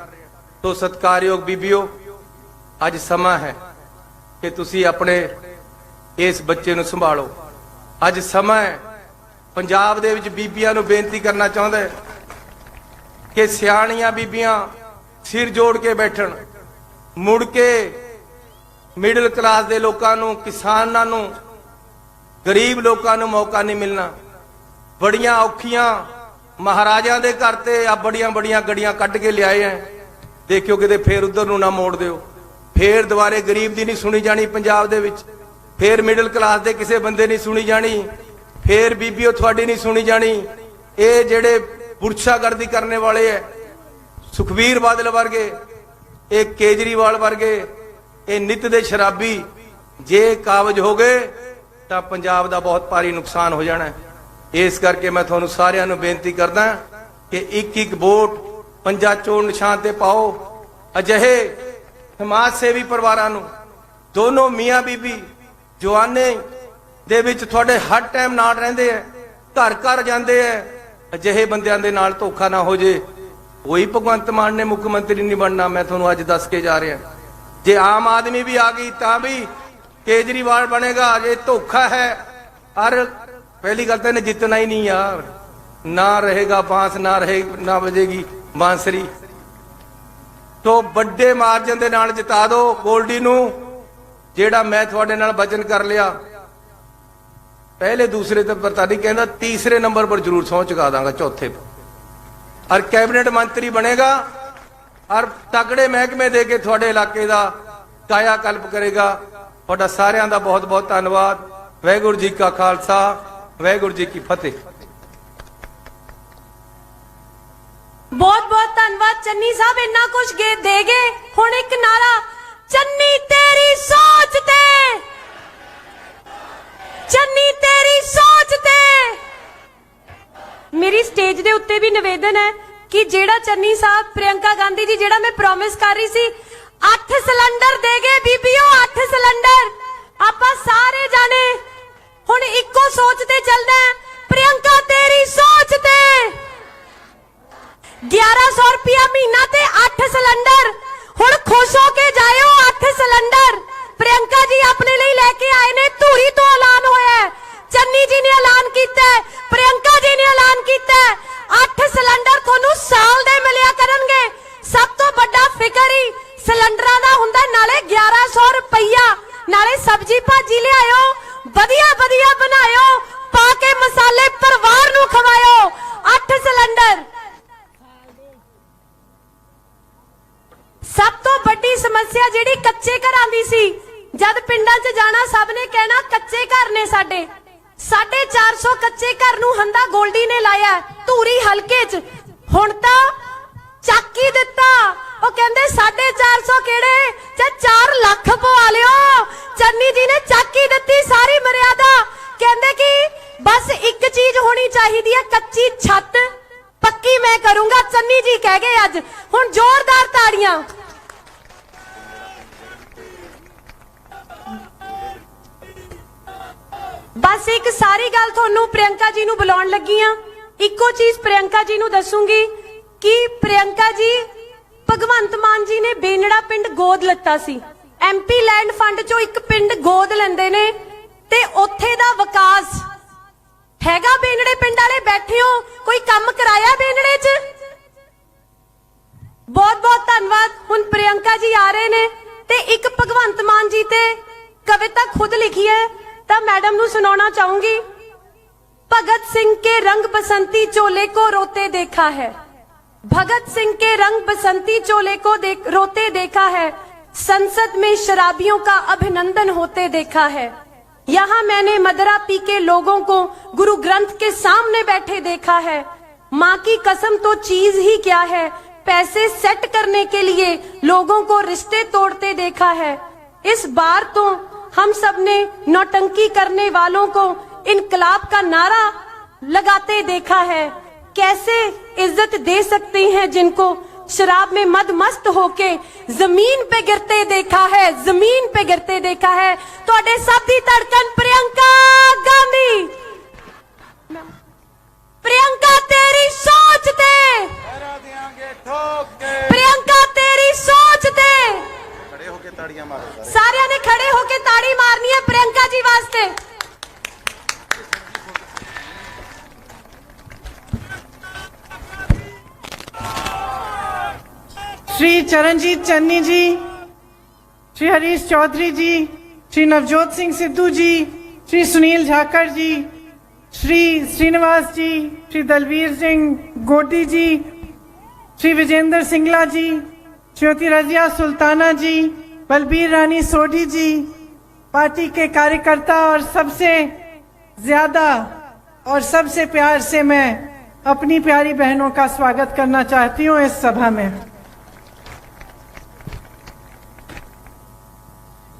[SPEAKER 1] ਤੋਂ ਸਤਿਕਾਰਯੋਗ ਬੀਬੀਓ, ਅੱਜ ਸਮਾਂ ਹੈ ਕਿ ਤੁਸੀਂ ਆਪਣੇ ਇਸ ਬੱਚੇ ਨੂੰ ਸੰਭਾਲੋ। ਅੱਜ ਸਮਾਂ ਹੈ। ਪੰਜਾਬ ਦੇ ਵਿੱਚ ਬੀਬੀਆਂ ਨੂੰ ਬੇਨਤੀ ਕਰਨਾ ਚਾਹੁੰਦਾ ਕਿ ਸਿਆਣੀਆਂ ਬੀਬੀਆਂ ਸਿਰ ਜੋੜ ਕੇ ਬੈਠਣ। ਮੁੜ ਕੇ ਮਿਡਲ ਕਲਾਸ ਦੇ ਲੋਕਾਂ ਨੂੰ, ਕਿਸਾਨਾਂ ਨੂੰ, ਗਰੀਬ ਲੋਕਾਂ ਨੂੰ ਮੌਕਾ ਨਹੀਂ ਮਿਲਣਾ। ਬੜੀਆਂ ਔਖੀਆਂ ਮਹਾਰਾਜਾਂ ਦੇ ਘਰ ਤੇ ਆ ਬੜੀਆਂ ਬੜੀਆਂ ਗੱਡੀਆਂ ਕੱਢ ਕੇ ਲਿਆਏ ਐ। ਦੇਖਿਓ ਕਿਤੇ ਫੇਰ ਉਧਰ ਨੂੰ ਨਾ ਮੋੜ ਦਿਓ। ਫੇਰ ਦੁਬਾਰੇ ਗਰੀਬ ਦੀ ਨਹੀਂ ਸੁਣੀ ਜਾਣੀ ਪੰਜਾਬ ਦੇ ਵਿੱਚ, ਫੇਰ ਮਿਡਲ ਕਲਾਸ ਦੇ ਕਿਸੇ ਬੰਦੇ ਨਹੀਂ ਸੁਣੀ ਜਾਣੀ, ਫੇਰ ਬੀਬੀਓ ਤੁਹਾਡੀ ਨਹੀਂ ਸੁਣੀ ਜਾਣੀ। ਇਹ ਜਿਹੜੇ ਪੁਰਸ਼ਾਗਰਦੀ ਕਰਨੇ ਵਾਲੇ ਐ, ਸੁਖਬੀਰ ਬਾਦਲ ਵਰਗੇ, ਇਹ ਕੇਜਰੀਵਾਲ ਵਰਗੇ, ਇਹ ਨਿੱਤ ਦੇ ਸ਼ਰਾਬੀ ਜੇ ਕਾਬਜ ਹੋ ਗਏ ਤਾਂ ਪੰਜਾਬ ਦਾ ਬਹੁਤ ਭਾਰੀ ਨੁਕਸਾਨ ਹੋ ਜਾਣਾ। ਇਸ ਕਰਕੇ ਮੈਂ ਤੁਹਾਨੂੰ ਸਾਰਿਆਂ ਨੂੰ ਬੇਨਤੀ ਕਰਦਾ ਕਿ ਇੱਕ ਇੱਕ ਵੋਟ ਪੰਜਾ ਚੋਣ ਨਿਸ਼ਾਨ ਤੇ ਪਾਓ। ਅਜਿਹੇ ਸਮਾਜ ਸੇਵੀ ਪਰਿਵਾਰਾਂ ਨੂੰ, ਦੋਨੋਂ ਮੀਆਂ ਬੀਬੀ ਜਵਾਨੇ ਦੇ ਵਿੱਚ ਤੁਹਾਡੇ ਹਰ ਟਾਈਮ ਨਾਲ ਰਹਿੰਦੇ ਐ, ਘਰ ਘਰ ਜਾਂਦੇ ਐ। ਅਜਿਹੇ ਬੰਦਿਆਂ ਦੇ ਨਾਲ ਧੋਖਾ ਨਾ ਹੋ ਜੇ। ਕੋਈ ਭਗਵੰਤ ਮਾਨ ਨੇ ਮੁੱਖ ਮੰਤਰੀ ਨਹੀਂ ਬਣਨਾ, ਮੈਂ ਤੁਹਾਨੂੰ ਅੱਜ ਦੱਸ ਕੇ ਜਾ ਰਿਹਾ। ਜੇ ਆਮ ਆਦਮੀ ਵੀ ਆ ਗਈ ਤਾਂ ਵੀ ਕੇਜਰੀਵਾਲ ਬਣੇਗਾ। ਇਹ ਧੋਖਾ ਹੈ। ਔਰ ਪਹਿਲੀ ਗੱਲ ਤਾਂ ਇਹਨੇ ਜਿੱਤਣਾ ਹੀ ਨਹੀਂ ਯਾਰ। ना रहेगा बांस, ना बजेगी बांसुरी। तो बड़े मार्जन के नाल जिता दो गोल्डी नूं, जेड़ा मैं थोड़े नाल वचन कर लिया। पहले दूसरे तो पता नहीं कहना, तीसरे नंबर पर जरूर सौं चुका दांगा, चौथे पर। और कैबिनेट मंत्री बनेगा और तगड़े महकमे दे के थोड़े इलाके का कायाकल्प करेगा। थोड़ा सारिਆਂ ਦਾ बहुत बहुत धन्यवाद। वाहिगुरू जी का खालसा, वाहिगुरू जी की फतेह।
[SPEAKER 2] बहुत बहुत धन्यवाद चन्नी साहब, इन्ना कुछ दे गए। हुण एक नारा, चन्नी तेरी सोच ते, चन्नी तेरी सोच ते। मेरी स्टेज दे उत्ते भी निवेदन है कि जेड़ा चन्नी साहब, प्रियंका गांधी जी, जेड़ा मैं प्रॉमिस कर रही सी 8 सिलेंडर दे गए बीबीओ, 8 सिलेंडर। आपां सारे जाने हुण इक्को सोच ते चलना है, प्रियंका तेरी सोच ते। 1100 रुपया महीना ते 8 सिलेंडर। हुण खुश होके जाओ, 8 सिलेंडर प्रियंका जी अपने लिए लेके आए ने। धूरी तो ऐलान होया है, चन्नी जी ने ऐलान किया है, प्रियंका जी ने ऐलान किया है, 8 सिलेंडर थोनू साल दे मिलिया करनगे। सब तो बड़ा फिकर ही सिलेंडरां दा हुंदा, नाले 1100 रुपया, नाले सब्जी भाजी लियाओ, वधिया वधिया बनाओ, पाके मसाले परिवार नू खवाओ। 8 सिलेंडर। सब तो बड़ी समस्या जिहड़ी कच्चे घरां दी सी, जद पिंडां च जाना सब ने कहना कच्चे घर ने साडे। 450 कच्चे घर नू हंदा गोल्डी ने लाया धूरी हलके च। हुण तां ਚੱਕ ਹੀ ਦਿੱਤਾ। ਉਹ ਕਹਿੰਦੇ 450 ਕਿਹੜੇ 4 ਲੱਖ ਪਵਾ ਲਿਓ। ਚੰਨੀ ਜੀ ਨੇ ਚੱਕ ਹੀ ਦਿੱਤੀ ਸਾਰੀ ਮਰਿਆਦਾ। ਕਹਿੰਦੇ ਕਿ ਬਸ ਇੱਕ ਚੀਜ਼ ਹੋਣੀ ਚਾਹੀਦੀ ਹੈ, ਕੱਚੀ ਛੱਤ ਪੱਕੀ ਮੈਂ ਕਰੂੰਗਾ, ਚੰਨੀ ਜੀ ਕਹਿ ਗਏ ਅੱਜ। ਹੁਣ ਜ਼ੋਰਦਾਰ ਤਾੜੀਆਂ। ਬਸ ਇੱਕ ਸਾਰੀ ਗੱਲ ਤੁਹਾਨੂੰ ਪ੍ਰਿयंका ਜੀ ਨੂੰ ਬੁਲਾਉਣ ਲੱਗੀ ਆ। ਇੱਕੋ ਚੀਜ਼ ਪ੍ਰਿयंका ਜੀ ਨੂੰ ਦੱਸੂਗੀ कि प्रियंका जी, भगवंत मान जी ने बेनड़ा पिंड गोद लता सी। MP लैंड फंड चो एक पिंड गोद लेंदे ने ते उत्थे दा विकास हैगा। बेनड़े पिंड वाले बैठे हो, कोई काम कराया बेनड़े च? बहुत बहुत धन्यवाद। हुण प्रियंका जी आ रहे ने ते एक भगवंत मान जी ते कविता खुद लिखी है, तां मैडम नू सुनाना चाहूंगी। भगत सिंह के रंग बसंती चोले को रोते देखा है, भगत सिंह के रंग बसंती चोले को रोते देखा है, संसद में शराबियों का अभिनंदन होते देखा है। यहाँ मैंने मदरा पी के लोगों को गुरु ग्रंथ के सामने बैठे देखा है। माँ की कसम तो चीज ही क्या है, पैसे सेट करने के लिए लोगों को रिश्ते तोड़ते देखा है। इस बार तो हम सब ने नौटंकी करने वालों को इनकलाब का नारा लगाते देखा है। कैसे इज्जत दे सकते हैं जिनको शराब में मद मस्त होके जमीन पे गिरते देखा है, जमीन पे गिरते देखा है। तुहाडे सब दी धड़कन प्रियंका गांधी। प्रियंका तेरी सोच ते, प्रियंका तेरी सोच ते। खड़े होके ताड़ियां मारो, सारे ने खड़े होके ताड़ी मारनी है प्रियंका जी वास्ते।
[SPEAKER 3] श्री चरणजीत चन्नी जी, श्री हरीश चौधरी जी, श्री नवजोत सिंह सिद्धू जी, श्री सुनील झाकर जी, श्री श्रीनिवास जी, श्री दलवीर सिंह गोडी जी, श्री विजेंद्र सिंगला जी, श्रीमती रजिया सुल्ताना जी, बलबीर रानी सोढ़ी जी, पार्टी के कार्यकर्ता, और सबसे ज्यादा और सबसे प्यार से मैं अपनी प्यारी बहनों का स्वागत करना चाहती हूँ इस सभा में।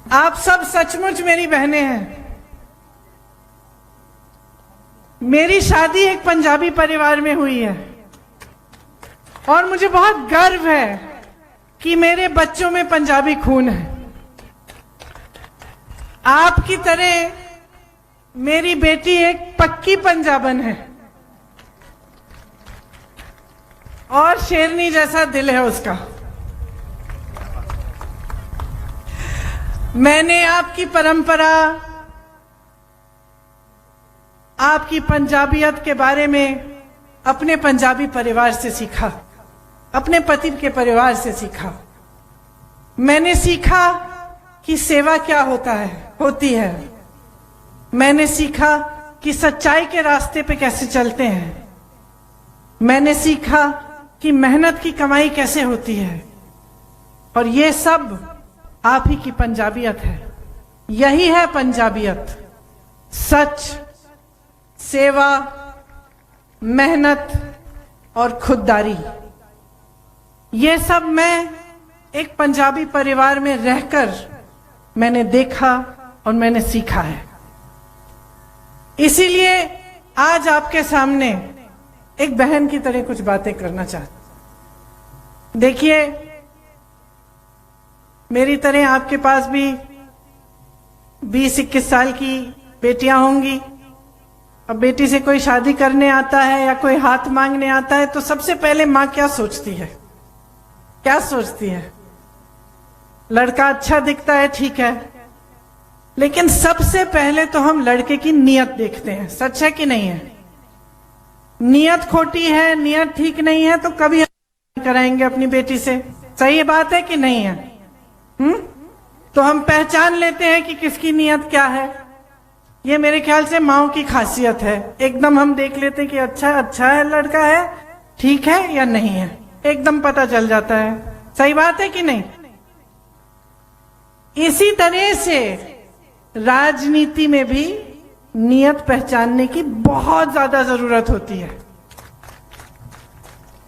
[SPEAKER 3] आप सब सचमुच मेरी बहनें हैं। मेरी शादी एक पंजाबी परिवार में हुई है और मुझे बहुत गर्व है कि मेरे बच्चों में पंजाबी खून है। आपकी तरह मेरी बेटी एक पक्की पंजाबन है और शेरनी जैसा दिल है उसका। मैंने आपकी परंपरा, आपकी पंजाबियत के बारे में अपने पंजाबी परिवार से सीखा, अपने पति के परिवार से सीखा। मैंने सीखा कि सेवा क्या होती है। मैंने सीखा कि सच्चाई के रास्ते पे कैसे चलते हैं। मैंने सीखा कि मेहनत की कमाई कैसे होती है। और ये सब आप ही की पंजाबियत है। यही है पंजाबियत, सच, सेवा, मेहनत और खुददारी। ये सब मैं एक पंजाबी परिवार में रहकर मैंने देखा और मैंने सीखा है। इसीलिए आज आपके सामने एक बहन की तरह कुछ बातें करना चाहता हूं। देखिए, मेरी तरह आपके पास भी 20-21 साल की बेटियां होंगी। अब बेटी से कोई शादी करने आता है या कोई हाथ मांगने आता है तो सबसे पहले माँ क्या सोचती है? क्या सोचती है? लड़का अच्छा दिखता है, ठीक है, लेकिन सबसे पहले तो हम लड़के की नीयत देखते हैं। सच है कि नहीं है? नीयत खोटी है, नीयत ठीक नहीं है तो कभी हम कराएंगे अपनी बेटी से। सही बात है कि नहीं है? तो हम पहचान लेते हैं कि किसकी नीयत क्या है। ये मेरे ख्याल से माओ की खासियत है। एकदम हम देख लेते हैं कि अच्छा है, लड़का है, ठीक है या नहीं है, एकदम पता चल जाता है। सही बात है कि नहीं? इसी तरह से राजनीति में भी नीयत पहचानने की बहुत ज्यादा जरूरत होती है।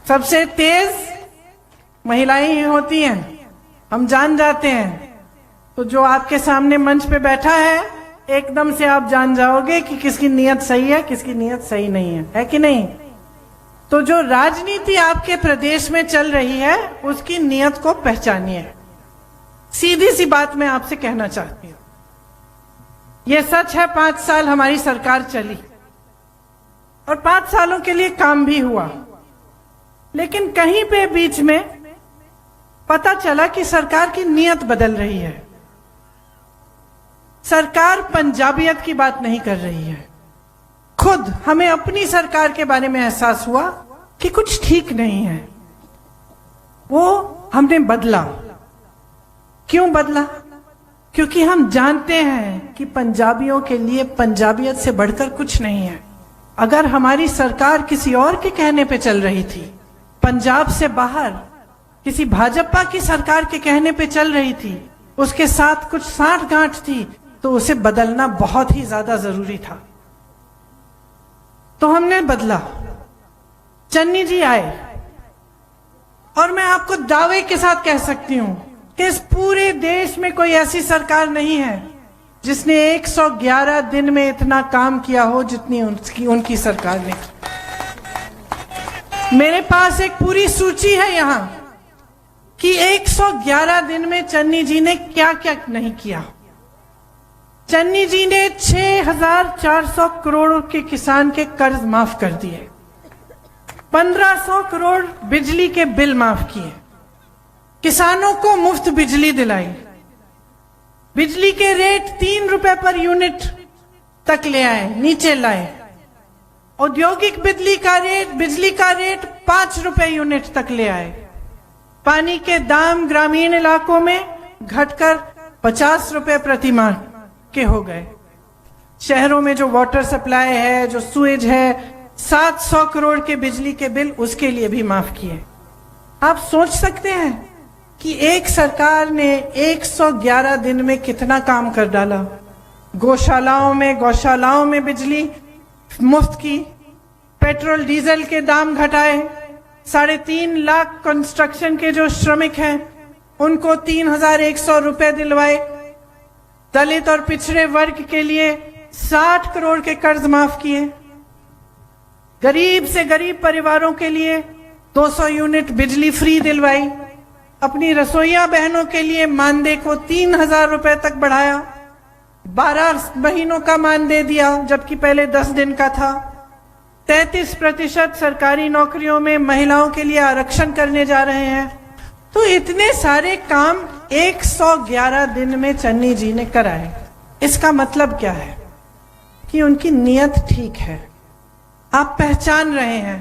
[SPEAKER 3] सबसे तेज महिलाएं ही होती हैं, हम जान जाते हैं। तो जो आपके सामने मंच पे बैठा है, एकदम से आप जान जाओगे कि किसकी नीयत सही है, किसकी नीयत सही नहीं है कि नहीं? तो जो राजनीति आपके प्रदेश में चल रही है, उसकी नीयत को पहचानिए। सीधी सी बात मैं आपसे कहना चाहती हूं। यह सच है, 5 साल हमारी सरकार चली और 5 सालों के लिए काम भी हुआ, लेकिन कहीं पे बीच में पता चला कि सरकार की नीयत बदल रही है। सरकार पंजाबियत की बात नहीं कर रही है। खुद हमें अपनी सरकार के बारे में एहसास हुआ कि कुछ ठीक नहीं है। वो हमने बदला। क्यों बदला? क्योंकि हम जानते हैं कि पंजाबियों के लिए पंजाबियत से बढ़कर कुछ नहीं है। अगर हमारी सरकार किसी और के कहने पे चल रही थी, पंजाब से बाहर किसी भाजपा की सरकार के कहने पे चल रही थी, उसके साथ कुछ साठगांठ थी, तो उसे बदलना बहुत ही ज्यादा जरूरी था। तो हमने बदला। चन्नी जी आए और मैं आपको दावे के साथ कह सकती हूं कि इस पूरे देश में कोई ऐसी सरकार नहीं है जिसने 111 दिन में इतना काम किया हो जितनी उनकी सरकार ने। मेरे पास एक पूरी सूची है यहां कि 111 दिन में चन्नी जी ने क्या क्या नहीं किया। चन्नी जी ने 6,400 करोड़ के किसान के कर्ज माफ कर दिए, 1,500 करोड़ बिजली के बिल माफ किए, किसानों को मुफ्त बिजली दिलाई, बिजली के रेट 3 रुपए पर यूनिट तक ले आए, नीचे लाए, औद्योगिक बिजली का रेट 5 रुपए यूनिट तक ले आए, पानी के दाम ग्रामीण इलाकों में घटकर 50 रुपए प्रति माह के हो गए। शहरों में जो वाटर सप्लाई है, जो सुएज है, 700 करोड़ के बिजली के बिल उसके लिए भी माफ किए। आप सोच सकते हैं कि एक सरकार ने 111 दिन में कितना काम कर डाला। गौशालाओं में बिजली मुफ्त की, पेट्रोल डीजल के दाम घटाए, 3.5 लाख कंस्ट्रक्शन के जो श्रमिक हैं उनको 3,100 रुपए दिलवाए, दलित और पिछड़े वर्ग के लिए 60 करोड़ के कर्ज माफ किए, गरीब से गरीब परिवारों के लिए 200 यूनिट बिजली फ्री दिलवाई, अपनी रसोइया बहनों के लिए मानदेय को 3,000 रुपए तक बढ़ाया, 12 महीनों का मानदेय दिया जबकि पहले 10 दिन का था, 33% सरकारी नौकरियों में महिलाओं के लिए आरक्षण करने जा रहे हैं। तो इतने सारे काम 111 दिन में चन्नी जी ने कराए। इसका मतलब क्या है? कि उनकी नीयत ठीक है। आप पहचान रहे हैं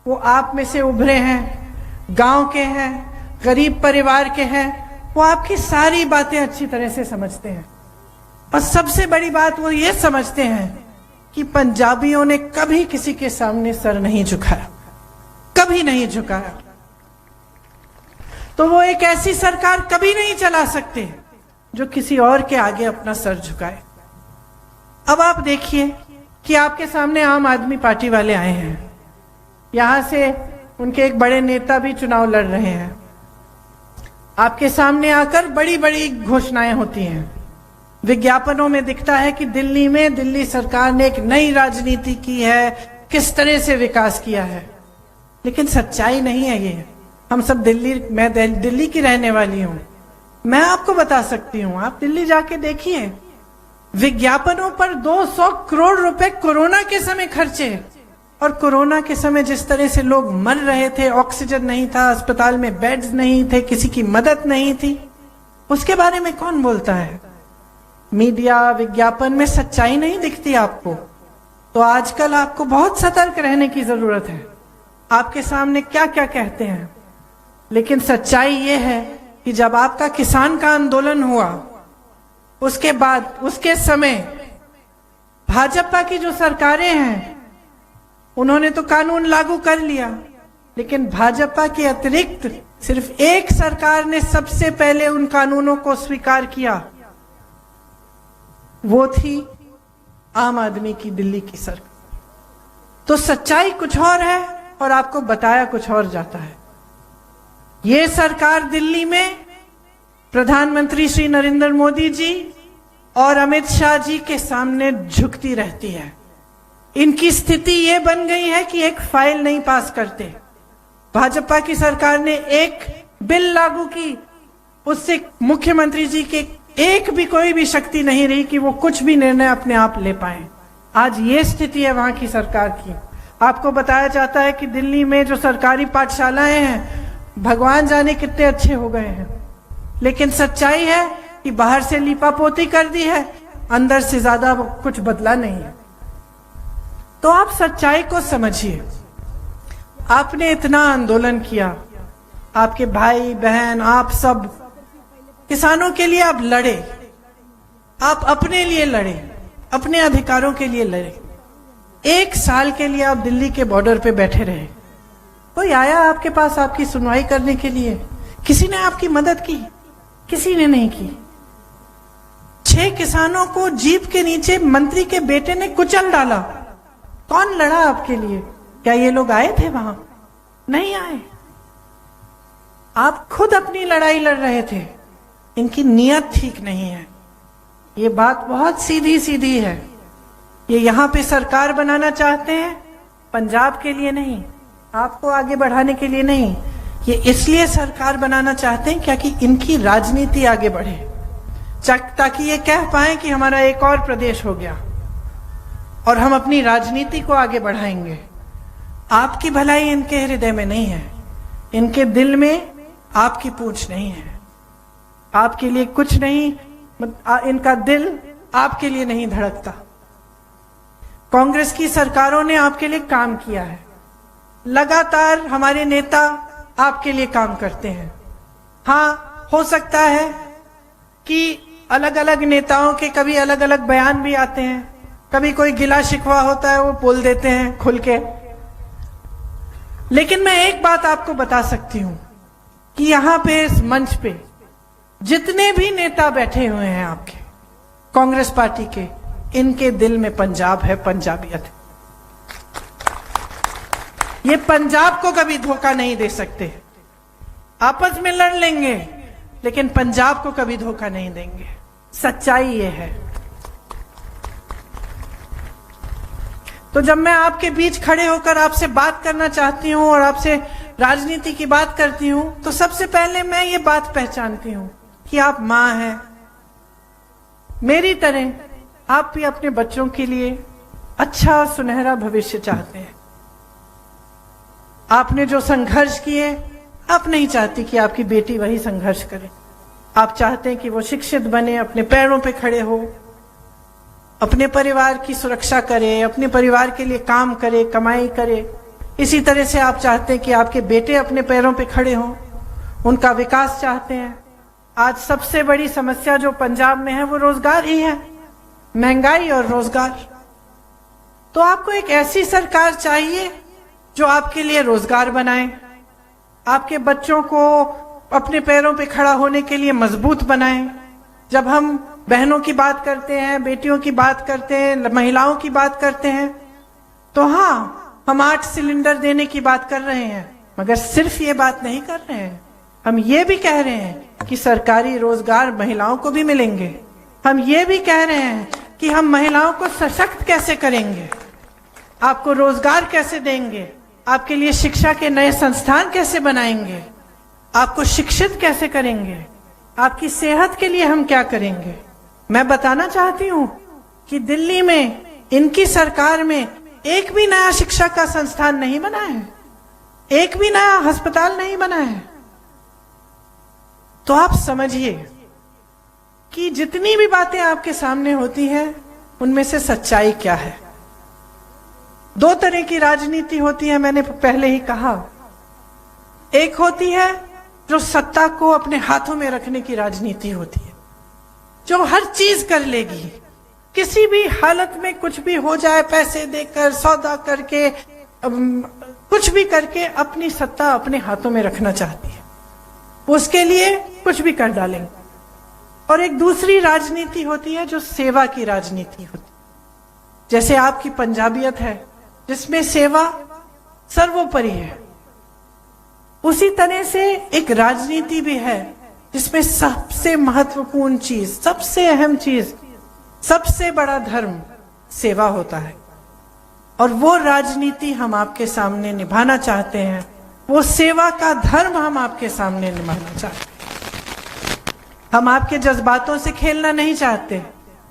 [SPEAKER 3] वो आप में से उभरे हैं, गांव के हैं, गरीब परिवार के हैं, वो आपकी सारी बातें अच्छी तरह से समझते हैं। और सबसे बड़ी बात वो ये समझते हैं कि पंजाबियों ने कभी किसी के सामने सर नहीं झुकाया, कभी नहीं झुकाया। तो वो एक ऐसी सरकार कभी नहीं चला सकते जो किसी और के आगे अपना सर झुकाए। अब आप देखिए कि आपके सामने आम आदमी पार्टी वाले आए हैं, यहां से उनके एक बड़े नेता भी चुनाव लड़ रहे हैं। आपके सामने आकर बड़ी बड़ी घोषणाएं होती हैं, विज्ञापनों में दिखता है कि दिल्ली में दिल्ली सरकार ने एक नई राजनीति की है, किस तरह से विकास किया है। लेकिन सच्चाई नहीं है ये। हम सब मैं दिल्ली की रहने वाली हूं, मैं आपको बता सकती हूं, आप दिल्ली जाके देखिए, विज्ञापनों पर 200 करोड़ रुपए कोरोना के समय खर्चे। और कोरोना के समय जिस तरह से लोग मर रहे थे, ऑक्सीजन नहीं था, अस्पताल में बेड्स नहीं थे, किसी की मदद नहीं थी, उसके बारे में कौन बोलता है? मीडिया, विज्ञापन में सच्चाई नहीं दिखती आपको। तो आजकल आपको बहुत सतर्क रहने की जरूरत है, आपके सामने क्या क्या कहते हैं। लेकिन सच्चाई ये है कि जब आपका किसान का आंदोलन हुआ, उसके बाद उसके समय भाजपा की जो सरकारें हैं उन्होंने तो कानून लागू कर लिया, लेकिन भाजपा के अतिरिक्त सिर्फ एक सरकार ने सबसे पहले उन कानूनों को स्वीकार किया, वो थी आम आदमी की दिल्ली की सरकार। तो सच्चाई कुछ और है और आपको बताया कुछ और जाता है। ये सरकार दिल्ली में प्रधानमंत्री श्री नरेंद्र मोदी जी और अमित शाह जी के सामने झुकती रहती है। इनकी स्थिति ये बन गई है कि एक फाइल नहीं पास करते। भाजपा की सरकार ने एक बिल लागू की, उससे मुख्यमंत्री जी के एक भी कोई भी शक्ति नहीं रही कि वो कुछ भी निर्णय अपने आप ले पाए। आज ये स्थिति है वहां की सरकार की। आपको बताया जाता है कि दिल्ली में जो सरकारी पाठशालाएं हैं, भगवान जाने कितने अच्छे हो गए हैं, लेकिन सच्चाई है कि बाहर से लीपापोती कर दी है, अंदर से ज्यादा कुछ बदला नहीं है। तो आप सच्चाई को समझिए। आपने इतना आंदोलन किया, आपके भाई बहन आप सब किसानों के लिए आप लड़े, आप अपने लिए लड़े, अपने अधिकारों के लिए लड़े। 1 साल के लिए आप दिल्ली के बॉर्डर पे बैठे रहे, कोई आया आपके पास आपकी सुनवाई करने के लिए? किसी ने आपकी मदद की? किसी ने नहीं की। 6 किसानों को जीप के नीचे मंत्री के बेटे ने कुचल डाला। कौन लड़ा आपके लिए? क्या ये लोग आए थे वहां? नहीं आए। आप खुद अपनी लड़ाई लड़ रहे थे। इनकी नीयत ठीक नहीं है। ये बात बहुत सीधी सीधी है। ये यहां पे सरकार बनाना चाहते हैं, पंजाब के लिए नहीं, आपको आगे बढ़ाने के लिए नहीं। ये इसलिए सरकार बनाना चाहते हैं क्योंकि इनकी राजनीति आगे बढ़े, ताकि ये कह पाए कि हमारा एक और प्रदेश हो गया और हम अपनी राजनीति को आगे बढ़ाएंगे। आपकी भलाई इनके हृदय में नहीं है, इनके दिल में आपकी पूंछ नहीं है, आपके लिए कुछ नहीं, इनका दिल आपके लिए नहीं धड़कता। कांग्रेस की सरकारों ने आपके लिए काम किया है, लगातार हमारे नेता आपके लिए काम करते हैं। हाँ, हो सकता है कि अलग अलग नेताओं के कभी अलग अलग बयान भी आते हैं, कभी कोई गिला शिकवा होता है वो बोल देते हैं खुल के। लेकिन मैं एक बात आपको बता सकती हूं कि यहां पे इस मंच पे जितने भी नेता बैठे हुए हैं आपके कांग्रेस पार्टी के, इनके दिल में पंजाब है, पंजाबियत है। ये पंजाब को कभी धोखा नहीं दे सकते। आपस में लड़ लेंगे लेकिन पंजाब को कभी धोखा नहीं देंगे। सच्चाई ये है। तो जब मैं आपके बीच खड़े होकर आपसे बात करना चाहती हूं और आपसे राजनीति की बात करती हूं, तो सबसे पहले मैं ये बात पहचानती हूं कि आप मां हैं। मेरी तरह आप भी अपने बच्चों के लिए अच्छा सुनहरा भविष्य चाहते हैं। आपने जो संघर्ष किए, आप नहीं चाहती कि आपकी बेटी वही संघर्ष करे। आप चाहते हैं कि वो शिक्षित बने, अपने पैरों पे खड़े हो, अपने परिवार की सुरक्षा करे, अपने परिवार के लिए काम करे, कमाई करे। इसी तरह से आप चाहते हैं कि आपके बेटे अपने पैरों पे खड़े हों, उनका विकास चाहते हैं। आज सबसे बड़ी समस्या जो पंजाब में है वो रोजगार ही है, महंगाई और रोजगार। तो आपको एक ऐसी सरकार चाहिए जो आपके लिए रोजगार बनाए, आपके बच्चों को अपने पैरों पे खड़ा होने के लिए मजबूत बनाए। जब हम बहनों की बात करते हैं, बेटियों की बात करते हैं, महिलाओं की बात करते हैं, तो हाँ, हम 8 सिलेंडर देने की बात कर रहे हैं, मगर सिर्फ ये बात नहीं कर रहे हैं। हम ये भी कह रहे हैं कि सरकारी रोजगार महिलाओं को भी मिलेंगे। हम ये भी कह रहे हैं कि हम महिलाओं को सशक्त कैसे करेंगे, आपको रोजगार कैसे देंगे, आपके लिए शिक्षा के नए संस्थान कैसे बनाएंगे, आपको शिक्षित कैसे करेंगे, आपकी सेहत के लिए हम क्या करेंगे। मैं बताना चाहती हूं कि दिल्ली में इनकी सरकार में एक भी नया शिक्षा का संस्थान नहीं बना है, एक भी नया अस्पताल नहीं बना है। तो आप समझिए कि जितनी भी बातें आपके सामने होती हैं, उनमें से सच्चाई क्या है। 2 तरह की राजनीति होती है, मैंने पहले ही कहा। एक होती है जो सत्ता को अपने हाथों में रखने की राजनीति होती है, जो हर चीज कर लेगी, किसी भी हालत में कुछ भी हो जाए, पैसे देकर, सौदा करके, कुछ भी करके अपनी सत्ता अपने हाथों में रखना चाहती है, उसके लिए कुछ भी कर डालेंगे। और एक दूसरी राजनीति होती है जो सेवा की राजनीति होती है, जैसे आपकी पंजाबियत है जिसमें सेवा सर्वोपरि है। उसी तरह से एक राजनीति भी है जिसमें सबसे महत्वपूर्ण चीज, सबसे अहम चीज, सबसे बड़ा धर्म सेवा होता है। और वो राजनीति हम आपके सामने निभाना चाहते हैं, वो सेवा का धर्म हम आपके सामने निभाना चाहते हैं। हम आपके जज्बातों से खेलना नहीं चाहते,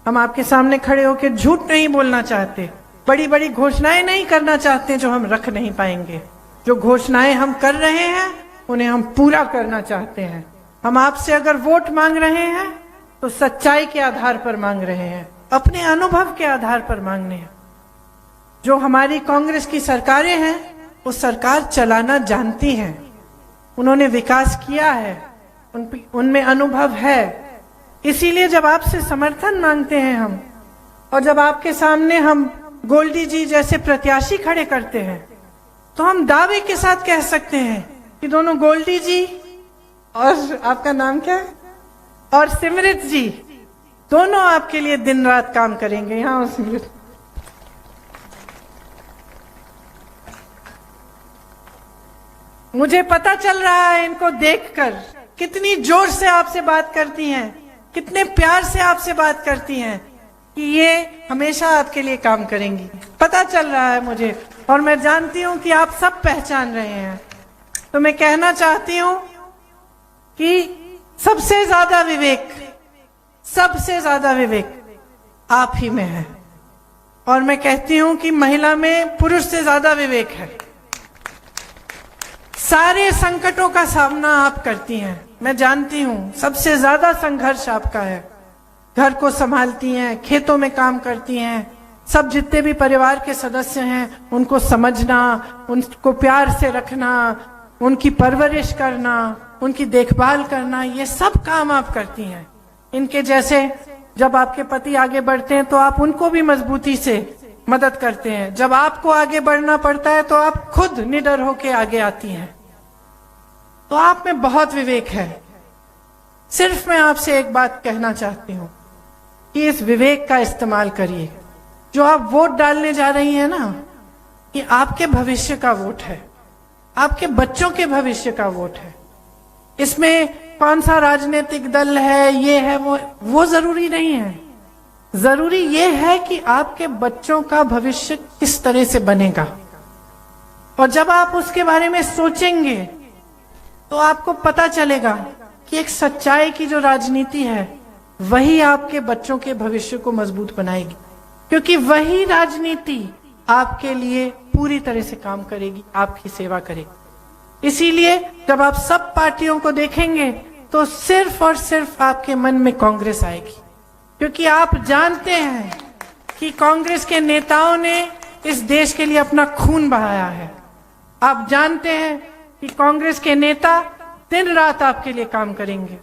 [SPEAKER 3] हम आपके सामने खड़े होकर झूठ नहीं बोलना चाहते, बड़ी बड़ी घोषणाएं नहीं करना चाहते जो हम रख नहीं पाएंगे। जो घोषणाएं हम कर रहे हैं उन्हें हम पूरा करना चाहते हैं। हम आपसे अगर वोट मांग रहे हैं तो सच्चाई के आधार पर मांग रहे हैं, अपने अनुभव के आधार पर मांगने हैं। जो हमारी कांग्रेस की सरकारें हैं वो सरकार चलाना जानती हैं, उन्होंने विकास किया है, उनमें अनुभव है। इसीलिए जब आपसे समर्थन मांगते हैं हम, और जब आपके सामने हम गोल्डी जी जैसे प्रत्याशी खड़े करते हैं, तो हम दावे के साथ कह सकते हैं कि दोनों गोल्डी जी और आपका नाम क्या है, और सिमरत जी, दोनों आपके लिए दिन रात काम करेंगे। यहाँ सिमरत, मुझे पता चल रहा है इनको देखकर कितनी जोर से आपसे बात करती हैं, कितने प्यार से आपसे बात करती हैं कि ये हमेशा आपके लिए काम करेंगी। पता चल रहा है मुझे, और मैं जानती हूं कि आप सब पहचान रहे हैं। तो मैं कहना चाहती हूं कि सबसे ज्यादा विवेक आप ही में है, और मैं कहती हूं कि महिला में पुरुष से ज्यादा विवेक है। सारे संकटों का सामना आप करती हैं, मैं जानती हूं सबसे ज्यादा संघर्ष आपका है। घर को संभालती हैं, खेतों में काम करती हैं, सब जितने भी परिवार के सदस्य हैं उनको समझना, उनको प्यार से रखना, उनकी परवरिश करना, उनकी देखभाल करना, ये सब काम आप करती हैं। इनके जैसे जब आपके पति आगे बढ़ते हैं तो आप उनको भी मजबूती से मदद करते हैं। जब आपको आगे बढ़ना पड़ता है तो आप खुद निडर होके आगे आती हैं। तो आप में बहुत विवेक है। सिर्फ मैं आपसे एक बात कहना चाहती हूं कि इस विवेक का इस्तेमाल करिए। जो आप वोट डालने जा रही हैं ना, ये आपके भविष्य का वोट है, आपके बच्चों के भविष्य का वोट है। इसमें कौन सा राजनीतिक दल है, ये है, वो जरूरी नहीं है। जरूरी ये है कि आपके बच्चों का भविष्य किस तरह से बनेगा। और जब आप उसके बारे में सोचेंगे तो आपको पता चलेगा कि एक सच्चाई की जो राजनीति है वही आपके बच्चों के भविष्य को मजबूत बनाएगी, क्योंकि वही राजनीति आपके लिए पूरी तरह से काम करेगी, आपकी सेवा करेगी। इसीलिए जब आप सब पार्टियों को देखेंगे तो सिर्फ और सिर्फ आपके मन में कांग्रेस आएगी, क्योंकि आप जानते हैं कि कांग्रेस के नेताओं ने इस देश के लिए अपना खून बहाया है। आप जानते हैं कि कांग्रेस के नेता दिन रात आपके लिए काम करेंगे।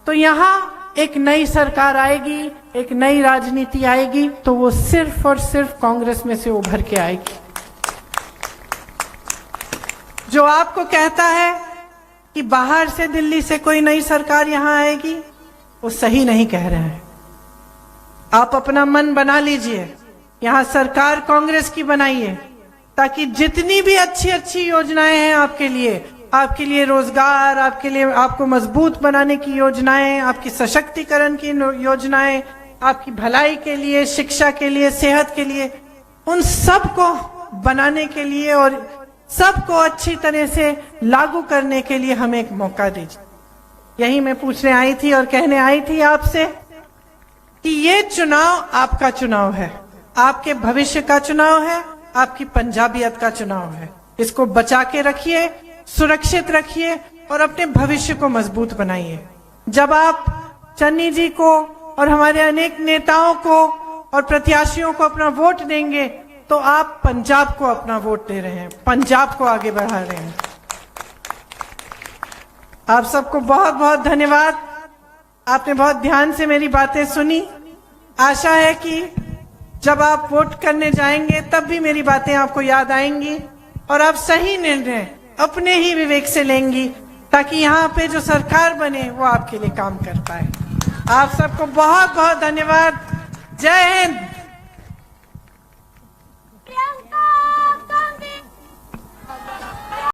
[SPEAKER 3] तो यहाँ एक नई सरकार आएगी, एक नई राजनीति आएगी, तो वो सिर्फ और सिर्फ कांग्रेस में से उभर के आएगी। जो आपको कहता है कि बाहर से, दिल्ली से कोई नई सरकार यहां आएगी, वो सही नहीं कह रहे हैं। आप अपना मन बना लीजिए, यहां सरकार कांग्रेस की बनाइए, ताकि जितनी भी अच्छी अच्छी योजनाएं हैं आपके लिए रोजगार, आपके लिए, आपको मजबूत बनाने की योजनाएं, आपकी सशक्तिकरण की योजनाएं, आपकी भलाई के लिए, शिक्षा के लिए, सेहत के लिए, उन सब को बनाने के लिए और सबको अच्छी तरह से लागू करने के लिए हमें एक मौका दीजिए। यही मैं पूछने आई थी और कहने आई थी आपसे कि ये चुनाव आपका चुनाव है, आपके भविष्य का चुनाव है, आपकी पंजाबियत का चुनाव है। इसको बचा के रखिए, सुरक्षित रखिए और अपने भविष्य को मजबूत बनाइए। जब आप चन्नी जी को और हमारे अनेक नेताओं को और प्रत्याशियों को अपना वोट देंगे, तो आप पंजाब को अपना वोट दे रहे हैं, पंजाब को आगे बढ़ा रहे हैं। आप सबको बहुत बहुत धन्यवाद। आपने बहुत ध्यान से मेरी बातें सुनी। आशा है कि जब आप वोट करने जाएंगे तब भी मेरी बातें आपको याद आएंगी और आप सही निर्णय अपने ही विवेक से लेंगी, ताकि यहाँ पे जो सरकार बने वो आपके लिए काम कर पाए। आप सबको बहुत बहुत धन्यवाद। जय हिंद।